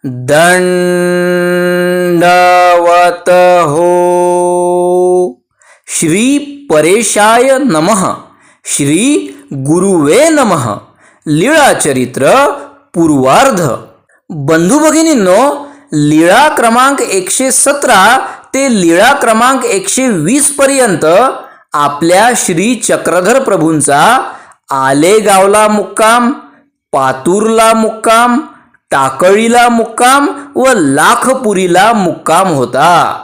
दंडवत हो. श्री परेशाय नमः. श्री गुरुवे नमः. लीळाचरित्र पूर्वार्ध. बंधू भगिनींनो, लीळा क्रमांक 117 ते लीळा क्रमांक 120 पर्यंत आपल्या श्री चक्रधर प्रभूंचा आलेगावला मुक्काम, पातूरला मुक्काम, टाकळीला मुक्काम व लाखपुरीला मुक्काम होता.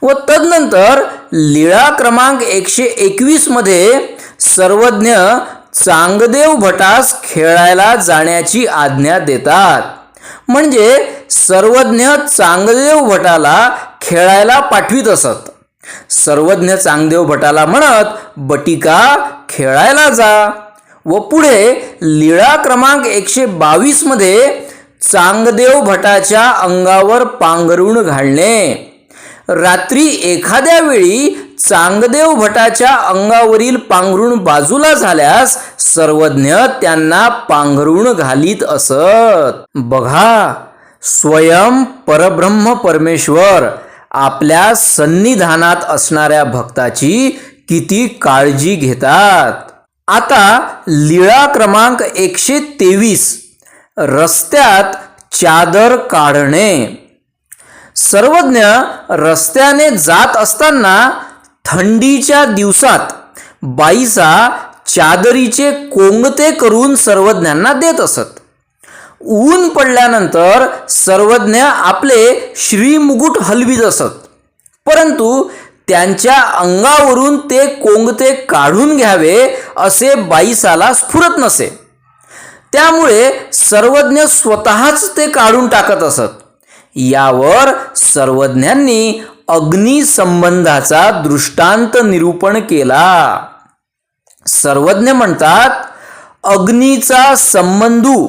व तदनंतर लीळा क्रमांक 121 मध्ये सर्वज्ञ चांगदेव भटास खेळायला जाण्याची आज्ञा देतात. म्हणजे सर्वज्ञ चांगदेव भटाला खेळायला पाठवित असत. सर्वज्ञ चांगदेव भटाला म्हणत, बटिका खेळायला जा. व पुढे लीळा क्रमांक 122 मध्ये चांगदेव भटाच्या अंगावर पांघरुण घालणे. रात्री एखाद्या वेळी चांगदेव भटाच्या अंगावरील पांघरुण बाजूला झाल्यास सर्वज्ञ त्यांना पांघरुण घालीत असत. बघा, स्वयं परब्रह्म परमेश्वर आपल्या सन्निधानात असणाऱ्या भक्ताची किती काळजी घेतात. आता लीळा क्रमांक 123 रस्त्यात चादर काढणे. सर्वज्ञ रस्त्याने जात असताना थंडीच्या दिवसात बाईसा चादरीचे कोंगते करून सर्वज्ञांना देत असत. ऊन पडल्यानंतर सर्वज्ञ आपले श्रीमुकुट हलवीत असत, परंतु त्यांच्या अंगावरून ते कोंगते काढून घ्यावे असे बाईसाला स्फुरत नसे. त्यामुळे सर्वज्ञ स्वतःच ते काढून टाकत असत. यावर सर्वज्ञांनी अग्निसंबंधाचा दृष्टांत निरूपण केला. सर्वज्ञ म्हणतात, अग्नीचा संबंधू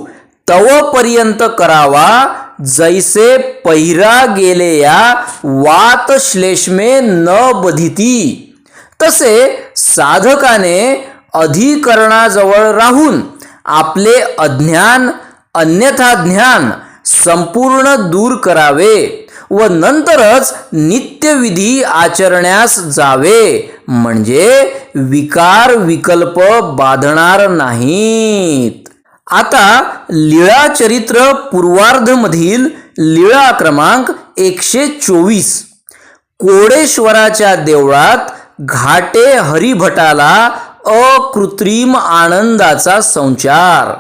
तवपर्यंत करावा, जैसे पहिरा गेले या वात श्लेष्मे न बधिती. तसे साधकाने अधिकरणाजवळ राहून आपले अज्ञान अन्यथा ज्ञान संपूर्ण दूर करावे व नंतरच नित्यविधी आचरण्यास जावे, म्हणजे विकार विकल्प बाधणार नाहीत. आता लीळा चरित्र पूर्वार्ध मधील लीळा क्रमांक 124 कोडेश्वराच्या देवळात घाटे हरिभटाला अकृत्रिम आनंदाचा संचार.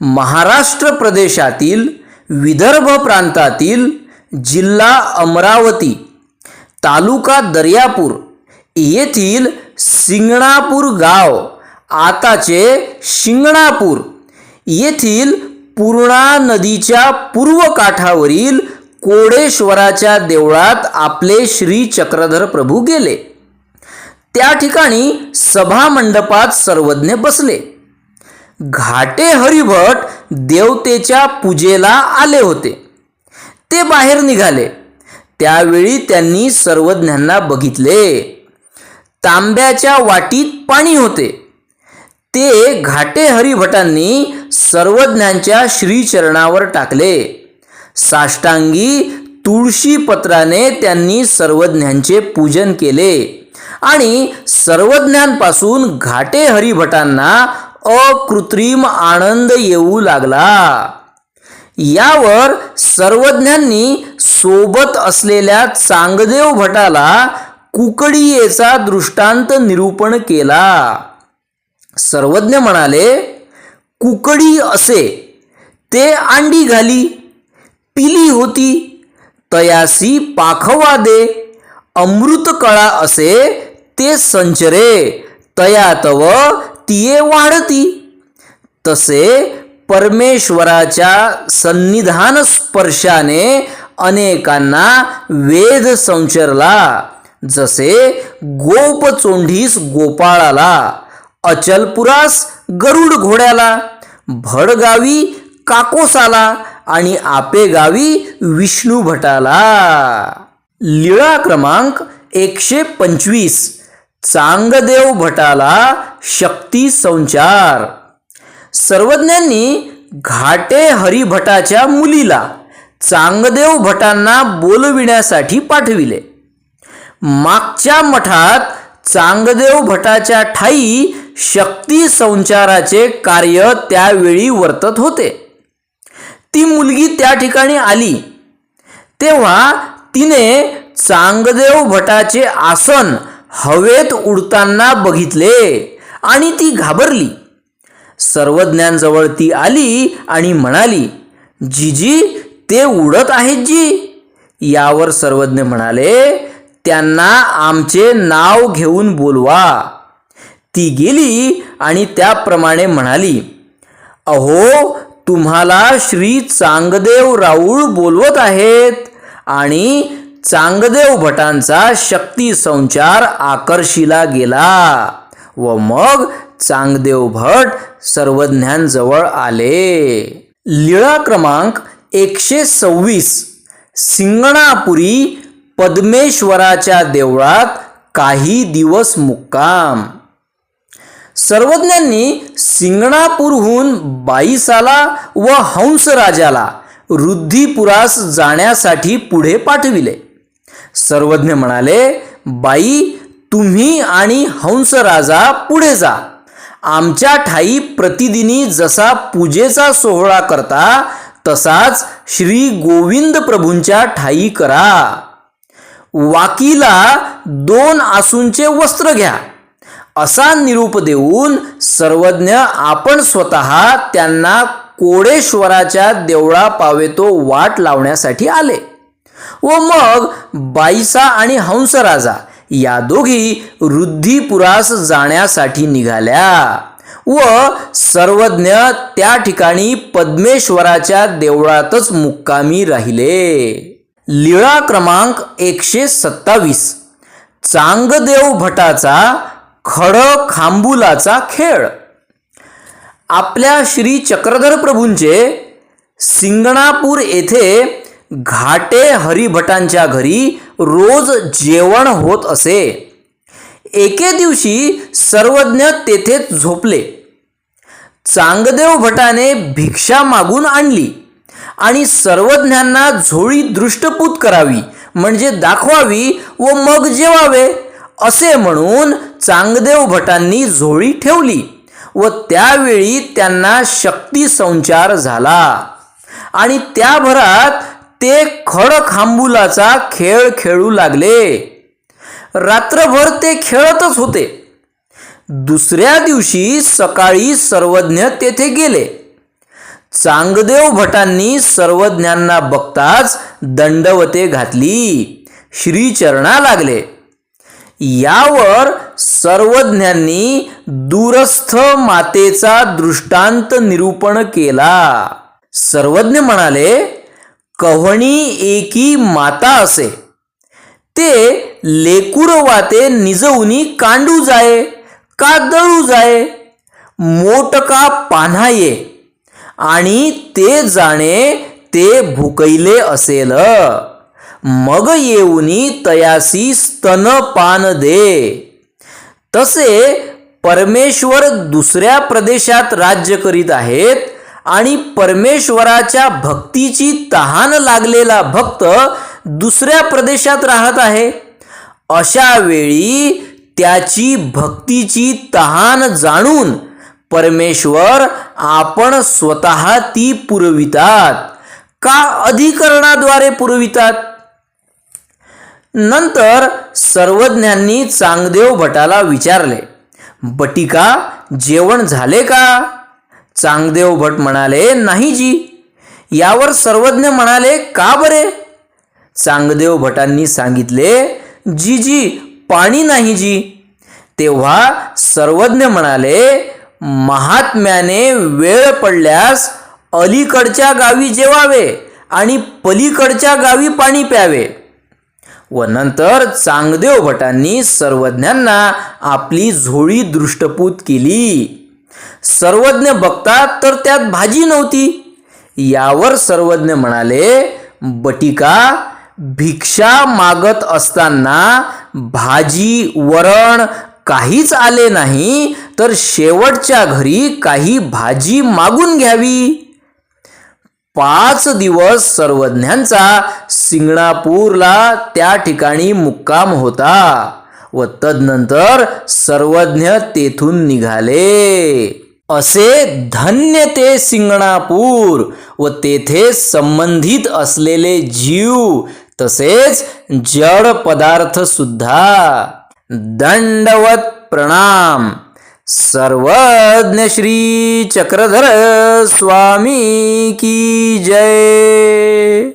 महाराष्ट्र प्रदेशातील विदर्भ प्रांतातील जिल्हा अमरावती, तालुका दर्यापूर येथील सिंगणापूर गाव, आताचे शिंगणापूर येथील पूर्णा नदीच्या पूर्व काठावरील कोडेश्वराच्या देवळात आपले श्री चक्रधर प्रभू गेले. त्या ठिकाणी सभा मंडपात सर्वज्ञ बसले. घाटे हरिभट देवतेच्या पूजेला आले होते. ते बाहेर निघाले. त्यावेळी त्यांनी सर्वज्ञांना बघितले. तांब्याच्या वाटीत पाणी होते. ते घाटे हरिभटांनी सर्वज्ञांच्या श्रीचरणावर टाकले. साष्टांगी तुळशी पत्राने त्यांनी सर्वज्ञांचे पूजन केले आणि सर्वज्ञांपासून घाटे हरिभटांना अकृत्रिम आनंद येऊ लागला. यावर सर्वज्ञांनी सोबत असलेल्या चांगदेव भटाला कुकडीयेचा दृष्टांत निरूपण केला. सर्वज्ञ म्हणाले, कुकडी असे ते अंडी घाली, पिली होती तयासी पाखवा दे. अमृत कळा असे ते संचरे, तयातव तिये वाढती. तसे परमेश्वराच्या सन्निधान स्पर्शाने अनेकांना वेध संचरला. जसे गोप चोंढीस गोपाळाला, अचलपुरास गरुड घोड्याला, भडगावी काकोसाला आणि आपेगावी विष्णू भटाला. लीळा क्रमांक 125 चांगदेव भटाला शक्ती संचार. सर्वज्ञांनी घाटे हरिभटाच्या मुलीला चांगदेव भटांना बोलविण्यासाठी पाठविले. मागच्या मठात चांगदेव भटाच्या ठाई शक्ती संचाराचे कार्य त्यावेळी वर्तत होते. ती मुलगी त्या ठिकाणी आली तेव्हा तिने चांगदेव भटाचे आसन हवेत उडताना बघितले आणि ती घाबरली. सर्वज्ञांजवळ ती आली आणि म्हणाली, जीजी ते उडत आहेत जी. यावर सर्वज्ञ म्हणाले, त्यांना आमचे नाव घेऊन बोलवा. ती गेली आणि त्याप्रमाणे म्हणाली, अहो तुम्हाला श्री चांगदेव राऊळ बोलवत आहेत. आणि चांगदेव भटांचा शक्ती संचार आकर्षीला गेला व मग चांगदेव भट सर्वज्ञांजवळ आले. लीळा क्रमांक 126. सिंगणापुरी पद्मेश्वराच्या देवळात काही दिवस मुक्काम. सर्वज्ञांनी सिंगणापूरहून बाईसाला व हंसराजाला रुद्धिपुरास जाण्यासाठी पुढे पाठविले. सर्वज्ञ म्हणाले, बाई तुम्ही आणि हंसराजा पुढे जा. आमच्या ठाई प्रतिदिनी जसा पूजेचा सोहळा करता तसाच श्री गोविंद प्रभूंच्या ठाई करा. वाकीला 2 आसूंचे वस्त्र घ्या. असा निरूप देऊन सर्वज्ञ आपण स्वतः त्यांना कोडेश्वराच्या देवळापावेतो वाट लावण्यासाठी आले व मग बाईसा आणि हंसराजा या दोघी रुद्धिपुरास जाण्यासाठी निघाल्या व सर्वज्ञ त्या ठिकाणी पद्मेश्वराच्या देवळातच मुक्कामी राहिले. लीळा क्रमांक 127. चांगदेव भटाचा खडखांबुलाचा खेळ. आपल्या श्री चक्रधर प्रभूंचे सिंगणापूर येथे घाटे हरिभटांच्या घरी रोज जेवण होत असे. एके दिवशी सर्वज्ञ तेथेच झोपले. चांगदेव भटाने भिक्षा मागून आणली आणि सर्वज्ञांना झोळी दृष्टपूत करावी म्हणजे दाखवावी व मग जेवावे असे म्हणून चांगदेव भटांनी झोळी ठेवली व त्यावेळी त्यांना शक्ती संचार झाला आणि त्या भरात ते खडखांबुलाचा खेळ खेळू लागले. रात्रभर ते खेळतच होते. दुसऱ्या दिवशी सकाळी सर्वज्ञ तेथे गेले. चांगदेव भटांनी सर्वज्ञांना बघताच दंडवते घातली, श्रीचरणा लागले. यावर सर्वज्ञांनी दूरस्थ मातेचा दृष्टांत निरूपण केला. सर्वज्ञ म्हणाले, कव्हणी एकी माता असे, ते लेकूर वाते निजवुनी कांडू जाये का दळू जाये, मोटका पान्हाये आणि ते जाणे ते भुकैले असेल, मग येऊनी तयासी स्तनपान दे. तसे परमेश्वर दुसऱ्या प्रदेशात राज्य करीत आहेत आणि परमेश्वराच्या भक्तीची तहान लागलेला भक्त दुसऱ्या प्रदेशात राहत आहे. अशा वेळी त्याची भक्तीची तहान जाणून परमेश्वर आपण स्वतः ती पुरवितात का अधिकरणाद्वारे पुरवितात. नंतर सर्वज्ञांनी चांगदेव भटाला विचारले, बटिका जेवण झाले का. चांगदेव भट म्हणाले, नाही जी. यावर सर्वज्ञ म्हणाले, का बरे. चांगदेव भटांनी सांगितले, जी पाणी नाही जी. तेव्हा सर्वज्ञ म्हणाले, महात्म्याने वेळ पडल्यास अलीकडच्या गावी जेवावे आणि पलीकडच्या गावी पाणी प्यावे. व नंतर चांगदेव भटांनी सर्वज्ञांना आपली झोळी दृष्टपूत केली. सर्वज्ञ बघतात तर त्यात भाजी नव्हती. यावर सर्वज्ञ म्हणाले, बटिका भिक्षा मागत असताना भाजी वरण काहीच आले नाही तर शेवटच्या घरी काही भाजी मागून घ्यावी. 5 दिवस सर्वज्ञांचा सिंगणापूरला त्या ठिकाणी मुक्काम होता व तदनंतर सर्वज्ञ तेथून निघाले. असे धन्य ते सिंगणापूर व तेथे संबंधित असलेले जीव तसेच जड पदार्थ सुद्धा. दंडवत प्रणाम. सर्वज्ञ श्री चक्रधर स्वामी की जय.